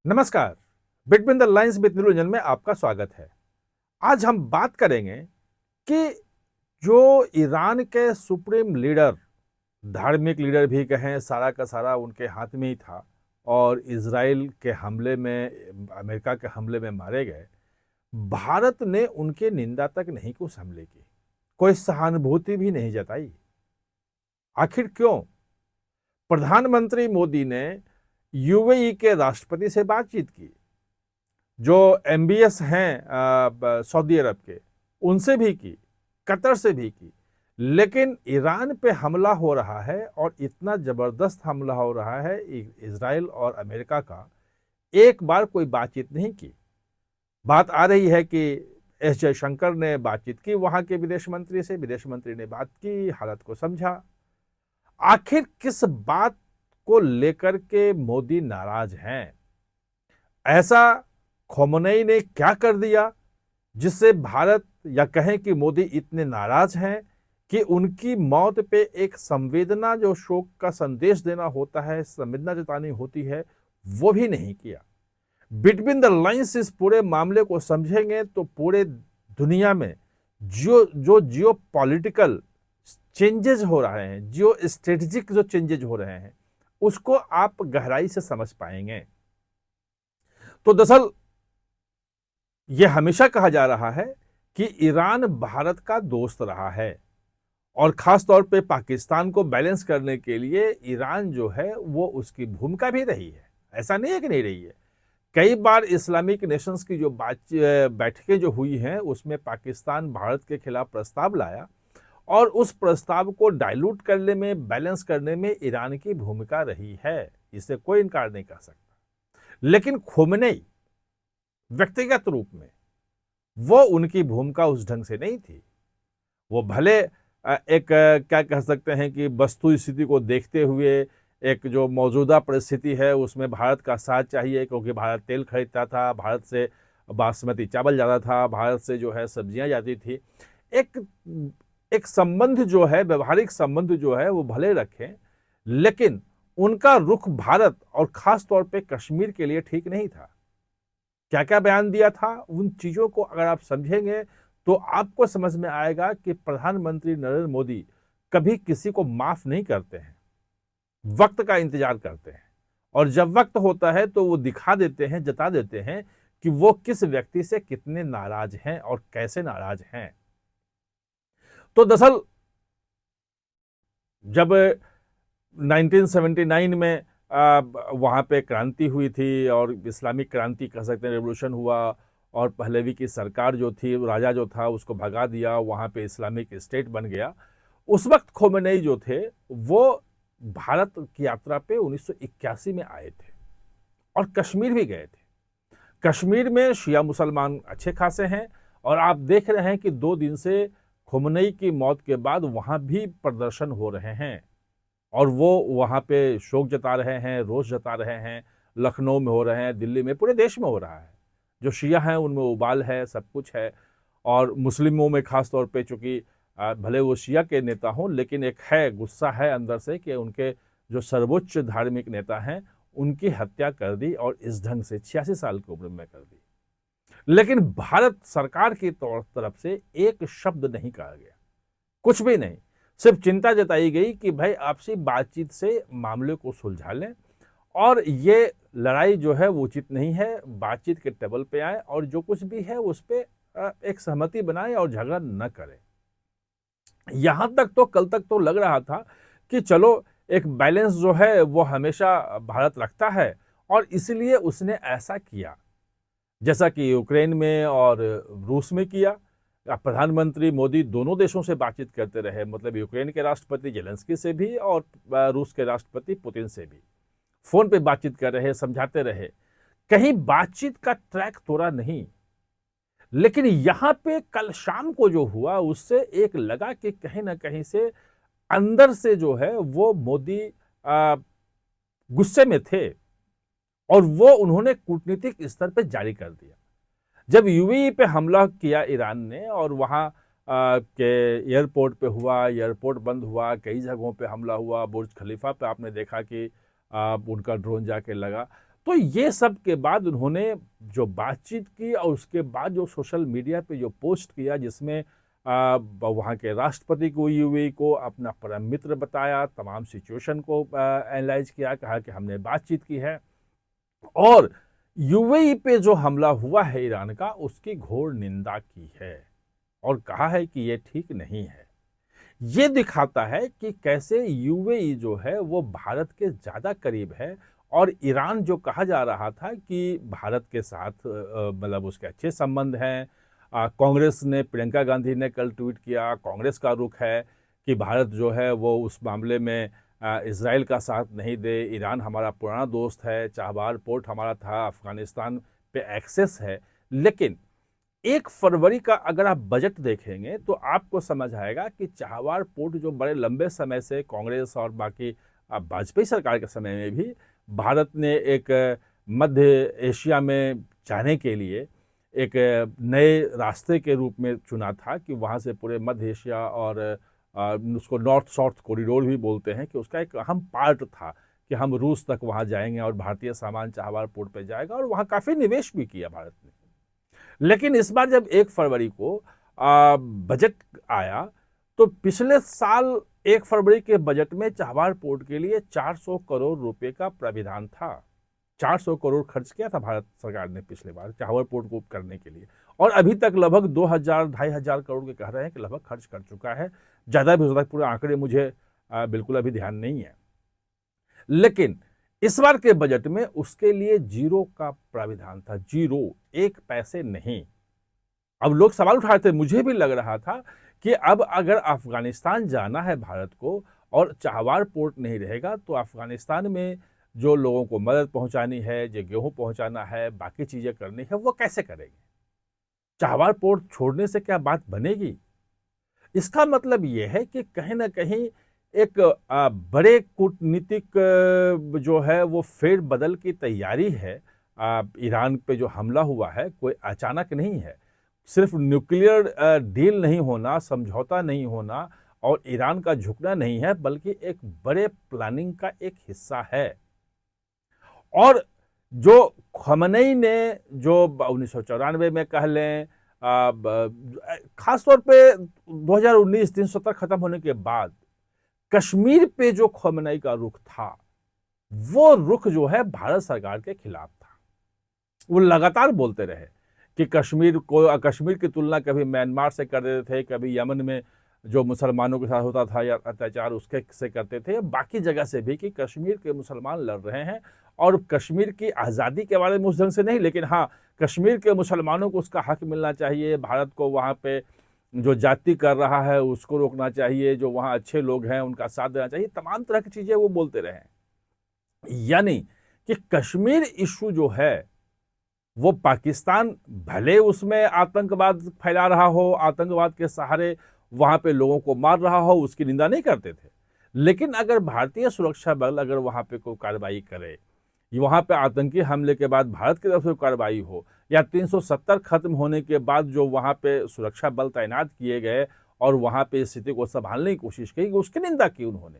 नमस्कार। Between the lines with Niranjan में आपका स्वागत है। आज हम बात करेंगे कि जो ईरान के सुप्रीम लीडर, धार्मिक लीडर भी कहें, सारा का सारा उनके हाथ में ही था और इजराइल के हमले में, अमेरिका के हमले में मारे गए। भारत ने उनके निंदा तक नहीं की उस हमले की, कोई सहानुभूति भी नहीं जताई। आखिर क्यों? प्रधानमंत्री मोदी ने यूएई के राष्ट्रपति से बातचीत की, जो एमबीएस हैं सऊदी अरब के, उनसे भी की, कतर से भी की। लेकिन ईरान पे हमला हो रहा है और इतना जबरदस्त हमला हो रहा है इजराइल और अमेरिका का, एक बार कोई बातचीत नहीं की। बात आ रही है कि एस जयशंकर ने बातचीत की वहां के विदेश मंत्री से, विदेश मंत्री ने बात की, हालत को समझा। आखिर किस बात को लेकर के मोदी नाराज हैं? ऐसा खोमेनी ने क्या कर दिया जिससे भारत, या कहें कि मोदी, इतने नाराज हैं कि उनकी मौत पे एक संवेदना, जो शोक का संदेश देना होता है, संवेदना जतानी होती है, वो भी नहीं किया। बिटवीन द लाइंस इस पूरे मामले को समझेंगे तो पूरे दुनिया में जो जियो पॉलिटिकल चेंजेज हो रहे हैं, जियो स्ट्रेटेजिक जो चेंजेज हो रहे हैं, उसको आप गहराई से समझ पाएंगे। तो दरअसल यह हमेशा कहा जा रहा है कि ईरान भारत का दोस्त रहा है और खास तौर पे पाकिस्तान को बैलेंस करने के लिए ईरान जो है वो उसकी भूमिका भी रही है। ऐसा नहीं है कि नहीं रही है। कई बार इस्लामिक नेशंस की जो बैठकें जो हुई हैं, उसमें पाकिस्तान भारत के खिलाफ प्रस्ताव लाया और उस प्रस्ताव को डाइल्यूट करने में, बैलेंस करने में ईरान की भूमिका रही है। इसे कोई इनकार नहीं कर सकता। लेकिन खोमेनी व्यक्तिगत रूप में, वो उनकी भूमिका उस ढंग से नहीं थी। वो भले एक क्या कह सकते हैं कि वस्तु स्थिति को देखते हुए, एक जो मौजूदा परिस्थिति है उसमें भारत का साथ चाहिए, क्योंकि भारत तेल खरीदता था, भारत से बासमती चावल जाता था, भारत से जो है सब्जियां जाती थी। एक एक संबंध जो है, व्यवहारिक संबंध जो है, वो भले रखें, लेकिन उनका रुख भारत और खास तौर पे कश्मीर के लिए ठीक नहीं था। क्या क्या बयान दिया था, उन चीजों को अगर आप समझेंगे तो आपको समझ में आएगा कि प्रधानमंत्री नरेंद्र मोदी कभी किसी को माफ नहीं करते हैं, वक्त का इंतजार करते हैं। और जब वक्त होता है तो वो दिखा देते हैं, जता देते हैं कि वो किस व्यक्ति से कितने नाराज हैं और कैसे नाराज हैं। तो दरअसल जब 1979 में वहाँ पे क्रांति हुई थी और इस्लामिक क्रांति कह सकते हैं, रेवोल्यूशन हुआ, और पहलवी की सरकार जो थी, राजा जो था, उसको भगा दिया, वहाँ पे इस्लामिक स्टेट बन गया। उस वक्त खोमेनी जो थे वो भारत की यात्रा पे 1981 में आए थे और कश्मीर भी गए थे। कश्मीर में शिया मुसलमान अच्छे खासे हैं और आप देख रहे हैं कि 2 दिन से खोमेनी की मौत के बाद वहाँ भी प्रदर्शन हो रहे हैं और वो वहाँ पे शोक जता रहे हैं, रोष जता रहे हैं। लखनऊ में हो रहे हैं, दिल्ली में, पूरे देश में हो रहा है। जो शिया हैं उनमें उबाल है, सब कुछ है। और मुस्लिमों में खास तौर पे, चूंकि भले वो शिया के नेता हों, लेकिन एक है, गुस्सा है अंदर से कि उनके जो सर्वोच्च धार्मिक नेता हैं उनकी हत्या कर दी, और इस ढंग से 86 साल की उम्र में कर दी। लेकिन भारत सरकार की तरफ से एक शब्द नहीं कहा गया, कुछ भी नहीं। सिर्फ चिंता जताई गई कि भाई आपसी बातचीत से मामले को सुलझा लें और ये लड़ाई जो है वो उचित नहीं है, बातचीत के टेबल पे आए और जो कुछ भी है उस पे एक सहमति बनाए और झगड़ा न करें। यहां तक तो, कल तक तो लग रहा था कि चलो एक बैलेंस जो है वो हमेशा भारत रखता है और इसलिए उसने ऐसा किया जैसा कि यूक्रेन में और रूस में किया। प्रधानमंत्री मोदी दोनों देशों से बातचीत करते रहे, मतलब यूक्रेन के राष्ट्रपति जेलेंस्की से भी और रूस के राष्ट्रपति पुतिन से भी फोन पे बातचीत कर रहे, समझाते रहे, कहीं बातचीत का ट्रैक तोड़ा नहीं। लेकिन यहां पे कल शाम को जो हुआ उससे एक लगा कि कहीं ना कहीं से अंदर से जो है वो मोदी गुस्से में थे और वो उन्होंने कूटनीतिक स्तर पे जारी कर दिया। जब यूएई पे हमला किया ईरान ने और वहाँ के एयरपोर्ट पे हुआ, एयरपोर्ट बंद हुआ, कई जगहों पे हमला हुआ, बुर्ज खलीफा पे आपने देखा कि उनका ड्रोन जाके लगा। तो ये सब के बाद उन्होंने जो बातचीत की और उसके बाद जो सोशल मीडिया पे जो पोस्ट किया, जिसमें वहाँ के राष्ट्रपति को, यूएई को अपना परम मित्र बताया, तमाम सिचुएशन को एनालाइज किया, कहा कि हमने बातचीत की है और यूएई पे जो हमला हुआ है ईरान का, उसकी घोर निंदा की है और कहा है कि ये ठीक नहीं है। ये दिखाता है कि कैसे यूएई जो है वो भारत के ज़्यादा करीब है और ईरान जो कहा जा रहा था कि भारत के साथ मतलब उसके अच्छे संबंध हैं। कांग्रेस ने, प्रियंका गांधी ने कल ट्वीट किया, कांग्रेस का रुख है कि भारत जो है वो उस मामले में इजराइल का साथ नहीं दे। ईरान हमारा पुराना दोस्त है, चाबहार पोर्ट हमारा था, अफगानिस्तान पे एक्सेस है। लेकिन 1 फरवरी का अगर आप बजट देखेंगे तो आपको समझ आएगा कि चाबहार पोर्ट जो बड़े लंबे समय से कांग्रेस और बाकी वाजपेयी सरकार के समय में भी भारत ने एक मध्य एशिया में जाने के लिए एक नए रास्ते के रूप में चुना था कि वहाँ से पूरे मध्य एशिया और उसको नॉर्थ साउथ कॉरिडोर भी बोलते हैं, कि उसका एक अहम पार्ट था कि हम रूस तक वहाँ जाएंगे और भारतीय सामान चाबहार पोर्ट पे जाएगा, और वहाँ काफ़ी निवेश भी किया भारत ने। लेकिन इस बार जब 1 फरवरी को बजट आया तो पिछले साल 1 फरवरी के बजट में चाबहार पोर्ट के लिए 400 करोड़ रुपए का प्राविधान था। 400 करोड़ खर्च किया था भारत सरकार ने पिछले बार चाबहार पोर्ट को करने के लिए, और अभी तक लगभग 2,000-2,500 करोड़ के कह रहे हैं कि लगभग खर्च कर चुका है। ज़्यादा भी हो सकता है, पूरे आंकड़े मुझे बिल्कुल अभी ध्यान नहीं है। लेकिन इस बार के बजट में उसके लिए 0 का प्राविधान था, 0, 1 पैसे नहीं। अब लोग सवाल उठा रहे थे, मुझे भी लग रहा था कि अब अगर अफगानिस्तान जाना है भारत को और चाबहार पोर्ट नहीं रहेगा तो अफगानिस्तान में जो लोगों को मदद पहुंचानी है, जो गेहूं पहुंचाना है, बाकी चीजें करनी है, वो कैसे करेंगे? चाबहार पोर्ट छोड़ने से क्या बात बनेगी? इसका मतलब यह है कि कहीं ना कहीं एक बड़े कूटनीतिक जो है वो फेर बदल की तैयारी है। ईरान पे जो हमला हुआ है कोई अचानक नहीं है। सिर्फ न्यूक्लियर डील नहीं होना, समझौता नहीं होना और ईरान का झुकना नहीं है, बल्कि एक बड़े प्लानिंग का एक हिस्सा है। और जो खमनई ने जो 1994 में कह लें, खासतौर पे 2019 370 खत्म होने के बाद कश्मीर पे जो खमनई का रुख था, वो रुख जो है भारत सरकार के खिलाफ था। वो लगातार बोलते रहे कि कश्मीर की तुलना कभी म्यांमार से कर देते थे, कभी यमन में जो मुसलमानों के साथ होता था या अत्याचार उसके से करते थे, बाकी जगह से भी कि कश्मीर के मुसलमान लड़ रहे हैं और कश्मीर की आज़ादी के बारे में उस ढंग से नहीं, लेकिन हाँ, कश्मीर के मुसलमानों को उसका हक मिलना चाहिए, भारत को वहाँ पे जो जाति कर रहा है उसको रोकना चाहिए, जो वहाँ अच्छे लोग हैं उनका साथ देना चाहिए, तमाम तरह की चीज़ें वो बोलते रहे। यानी कि कश्मीर इशू जो है वो पाकिस्तान भले उसमें आतंकवाद फैला रहा हो, आतंकवाद के सहारे वहां पे लोगों को मार रहा हो, उसकी निंदा नहीं करते थे। लेकिन अगर भारतीय सुरक्षा बल अगर वहां पे कोई कार्रवाई करे, वहां पे आतंकी हमले के बाद भारत की तरफ से कार्रवाई हो, या 370 खत्म होने के बाद जो वहां पे सुरक्षा बल तैनात किए गए और वहां पे स्थिति को संभालने की कोशिश की, उसकी निंदा की उन्होंने।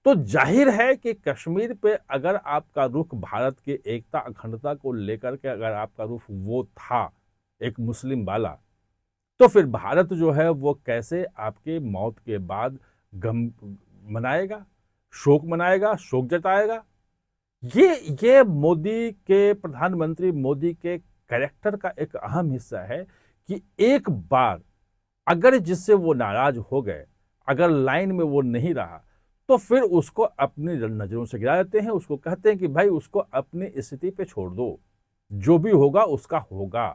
तो जाहिर है कि कश्मीर पे अगर आपका रुख भारत की एकता अखंडता को लेकर के अगर आपका रुख वो था एक मुस्लिम वाला, तो फिर भारत जो है वो कैसे आपके मौत के बाद गम मनाएगा, शोक मनाएगा, शोक जताएगा? ये मोदी के, प्रधानमंत्री मोदी के कैरेक्टर का एक अहम हिस्सा है कि एक बार अगर जिससे वो नाराज हो गए, अगर लाइन में वो नहीं रहा, तो फिर उसको अपनी नजरों से गिरा देते हैं। उसको कहते हैं कि भाई उसको अपनी स्थिति पे छोड़ दो, जो भी होगा उसका होगा।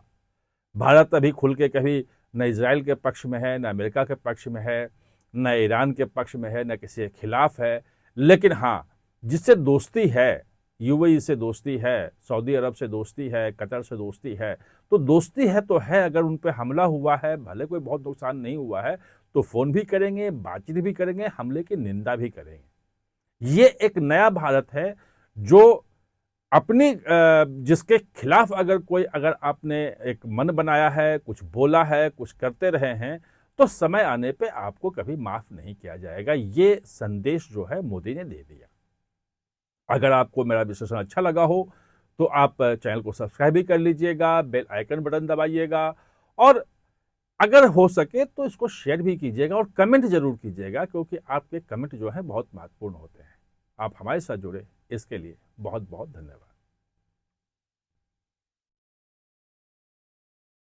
भारत अभी खुल के कभी न इजराइल के पक्ष में है, न अमेरिका के पक्ष में है, न ईरान के पक्ष में है, न किसी के खिलाफ है। लेकिन हाँ, जिससे दोस्ती है, यूएई से दोस्ती है, सऊदी अरब से दोस्ती है, कतर से दोस्ती है, तो दोस्ती है तो है। अगर उन पर हमला हुआ है, भले कोई बहुत नुकसान नहीं हुआ है, तो फोन भी करेंगे, बातचीत भी करेंगे, हमले की निंदा भी करेंगे। ये एक नया भारत है जो अपनी जिसके खिलाफ अगर आपने एक मन बनाया है, कुछ बोला है, कुछ करते रहे हैं, तो समय आने पे आपको कभी माफ नहीं किया जाएगा। ये संदेश जो है मोदी ने दे दिया। अगर आपको मेरा विश्लेषण अच्छा लगा हो तो आप चैनल को सब्सक्राइब भी कर लीजिएगा, बेल आइकन बटन दबाइएगा और अगर हो सके तो इसको शेयर भी कीजिएगा और कमेंट जरूर कीजिएगा, क्योंकि आपके कमेंट जो है बहुत महत्वपूर्ण होते हैं। आप हमारे साथ जुड़े इसके लिए बहुत बहुत धन्यवाद।